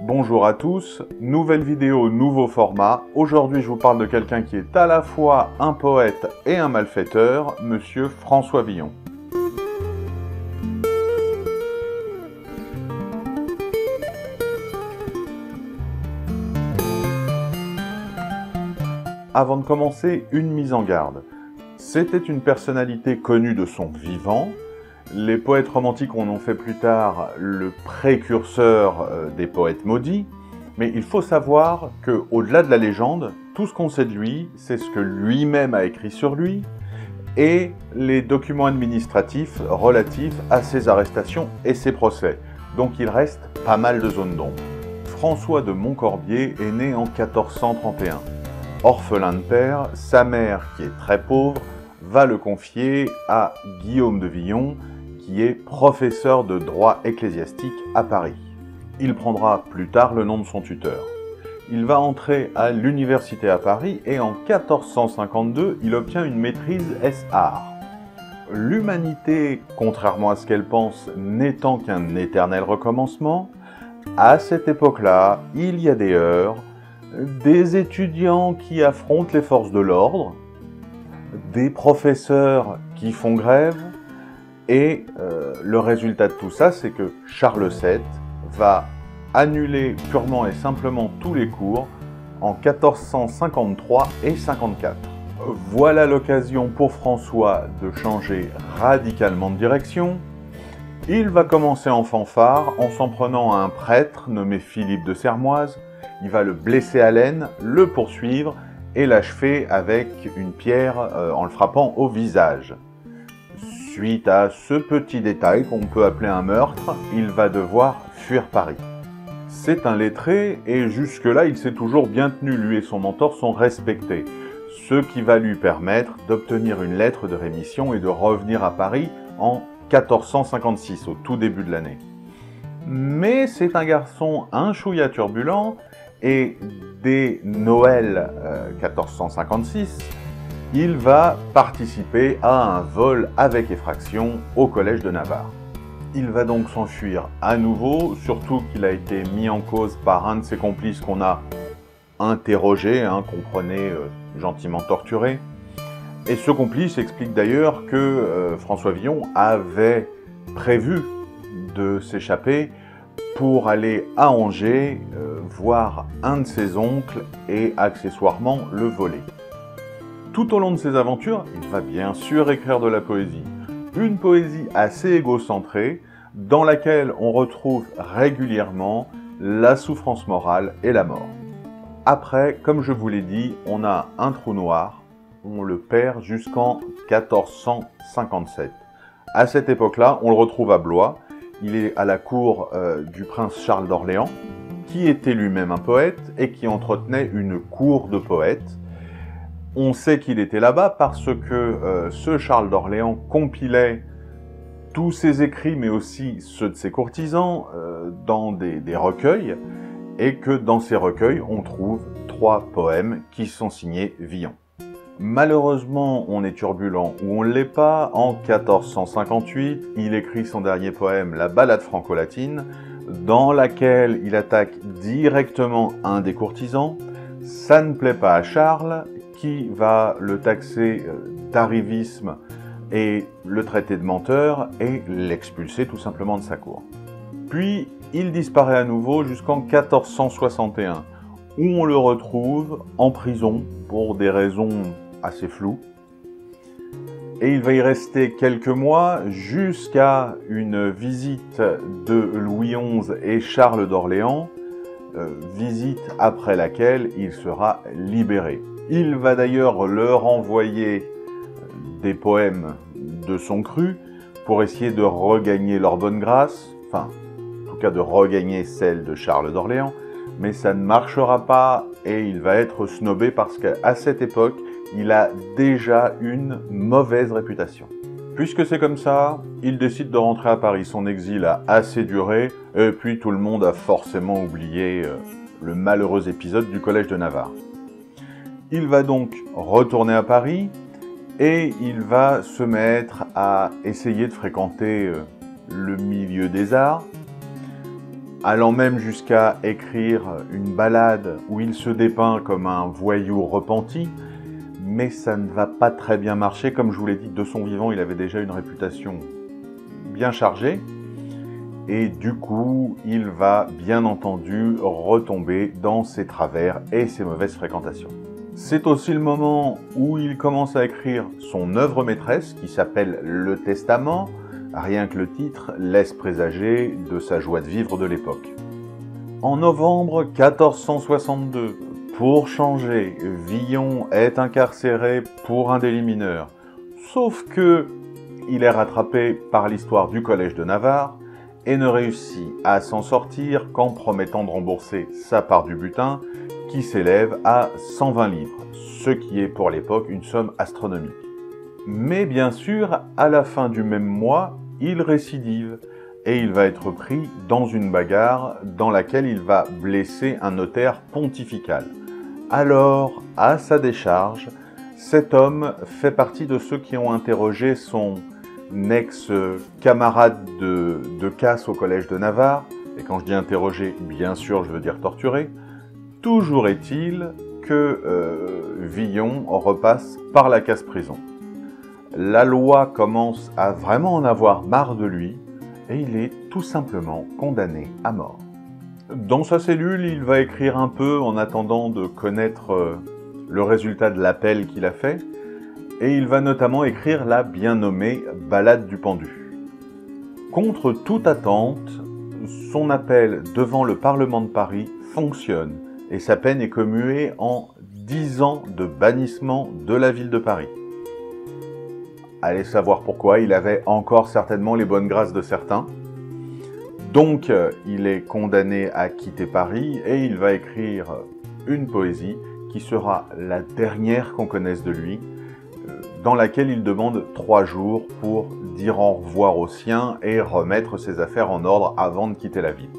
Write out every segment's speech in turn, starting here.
Bonjour à tous, nouvelle vidéo, nouveau format. Aujourd'hui je vous parle de quelqu'un qui est à la fois un poète et un malfaiteur, monsieur François Villon. Avant de commencer, une mise en garde. C'était une personnalité connue de son vivant. Les poètes romantiques en ont fait plus tard le précurseur des poètes maudits. Mais il faut savoir qu'au-delà de la légende, tout ce qu'on sait de lui, c'est ce que lui-même a écrit sur lui et les documents administratifs relatifs à ses arrestations et ses procès. Donc il reste pas mal de zones d'ombre. François de Montcorbier est né en 1431. Orphelin de père, sa mère, qui est très pauvre, va le confier à Guillaume de Villon, qui est professeur de droit ecclésiastique à Paris. Il prendra plus tard le nom de son tuteur. Il va entrer à l'université à Paris et en 1452, il obtient une maîtrise ès-arts. L'humanité, contrairement à ce qu'elle pense, n'étant qu'un éternel recommencement, à cette époque-là, il y a des heurts, des étudiants qui affrontent les forces de l'ordre, des professeurs qui font grève, et le résultat de tout ça, c'est que Charles VII va annuler purement et simplement tous les cours en 1453 et 54. Voilà l'occasion pour François de changer radicalement de direction. Il va commencer en fanfare en s'en prenant à un prêtre nommé Philippe de Sermoise. Il va le blesser à l'aine, le poursuivre et l'achever avec une pierre en le frappant au visage. Suite à ce petit détail qu'on peut appeler un meurtre, il va devoir fuir Paris. C'est un lettré et jusque-là il s'est toujours bien tenu, lui et son mentor sont respectés. Ce qui va lui permettre d'obtenir une lettre de rémission et de revenir à Paris en 1456, au tout début de l'année. Mais c'est un garçon un chouïa turbulent et dès Noël 1456, il va participer à un vol avec effraction au Collège de Navarre. Il va donc s'enfuir à nouveau, surtout qu'il a été mis en cause par un de ses complices qu'on a interrogé, comprenez, gentiment torturé. Et ce complice explique d'ailleurs que François Villon avait prévu de s'échapper pour aller à Angers voir un de ses oncles et accessoirement le voler. Tout au long de ses aventures, il va bien sûr écrire de la poésie. Une poésie assez égocentrée, dans laquelle on retrouve régulièrement la souffrance morale et la mort. Après, comme je vous l'ai dit, on a un trou noir, on le perd jusqu'en 1457. À cette époque-là, on le retrouve à Blois, il est à la cour du prince Charles d'Orléans, qui était lui-même un poète et qui entretenait une cour de poètes. On sait qu'il était là-bas parce que ce Charles d'Orléans compilait tous ses écrits, mais aussi ceux de ses courtisans, dans des recueils, et que dans ces recueils, on trouve 3 poèmes qui sont signés Villon. Malheureusement, on est turbulent ou on ne l'est pas. En 1458, il écrit son dernier poème, la Ballade franco-latine, dans laquelle il attaque directement un des courtisans. Ça ne plaît pas à Charles, qui va le taxer d'arrivisme et le traiter de menteur et l'expulser tout simplement de sa cour. Puis, il disparaît à nouveau jusqu'en 1461, où on le retrouve en prison pour des raisons assez floues. Et il va y rester quelques mois jusqu'à une visite de Louis XI et Charles d'Orléans, visite après laquelle il sera libéré. Il va d'ailleurs leur envoyer des poèmes de son cru pour essayer de regagner leur bonne grâce, enfin, en tout cas de regagner celle de Charles d'Orléans, mais ça ne marchera pas et il va être snobé parce qu'à cette époque, il a déjà une mauvaise réputation. Puisque c'est comme ça, il décide de rentrer à Paris. Son exil a assez duré et puis tout le monde a forcément oublié le malheureux épisode du Collège de Navarre. Il va donc retourner à Paris et il va se mettre à essayer de fréquenter le milieu des arts. allant même jusqu'à écrire une ballade où il se dépeint comme un voyou repenti, mais ça ne va pas très bien marcher. Comme je vous l'ai dit, de son vivant, il avait déjà une réputation bien chargée, et du coup, il va bien entendu retomber dans ses travers et ses mauvaises fréquentations. C'est aussi le moment où il commence à écrire son œuvre maîtresse, qui s'appelle Le Testament. Rien que le titre laisse présager de sa joie de vivre de l'époque. En novembre 1462, pour changer, Villon est incarcéré pour un délit mineur. Sauf que il est rattrapé par l'histoire du Collège de Navarre et ne réussit à s'en sortir qu'en promettant de rembourser sa part du butin, qui s'élève à 120 livres, ce qui est pour l'époque une somme astronomique. Mais bien sûr, à la fin du même mois, il récidive et il va être pris dans une bagarre dans laquelle il va blesser un notaire pontifical. Alors, à sa décharge, cet homme fait partie de ceux qui ont interrogé son ex-camarade de casse au Collège de Navarre, et quand je dis interrogé, bien sûr, je veux dire torturé. Toujours est-il que Villon repasse par la casse-prison. La loi commence à vraiment en avoir marre de lui et il est tout simplement condamné à mort. Dans sa cellule, il va écrire un peu en attendant de connaître le résultat de l'appel qu'il a fait, et il va notamment écrire la bien nommée Ballade du pendu. Contre toute attente, son appel devant le Parlement de Paris fonctionne et sa peine est commuée en 10 ans de bannissement de la ville de Paris. Allez savoir pourquoi, il avait encore certainement les bonnes grâces de certains. Donc, il est condamné à quitter Paris et il va écrire une poésie qui sera la dernière qu'on connaisse de lui, dans laquelle il demande 3 jours pour dire au revoir aux siens et remettre ses affaires en ordre avant de quitter la ville.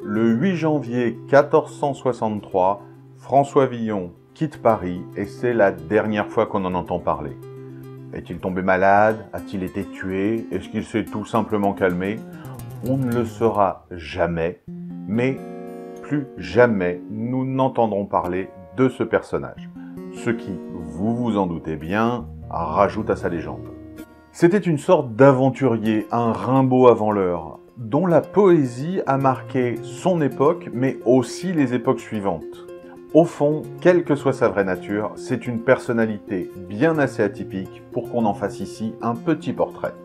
Le 8 janvier 1463, François Villon quitte Paris et c'est la dernière fois qu'on en entend parler. Est-il tombé malade? A-t-il été tué? Est-ce qu'il s'est tout simplement calmé? On ne le saura jamais, mais plus jamais nous n'entendrons parler de ce personnage. Ce qui, vous vous en doutez bien, rajoute à sa légende. C'était une sorte d'aventurier, un Rimbaud avant l'heure, dont la poésie a marqué son époque, mais aussi les époques suivantes. Au fond, quelle que soit sa vraie nature, c'est une personnalité bien assez atypique pour qu'on en fasse ici un petit portrait.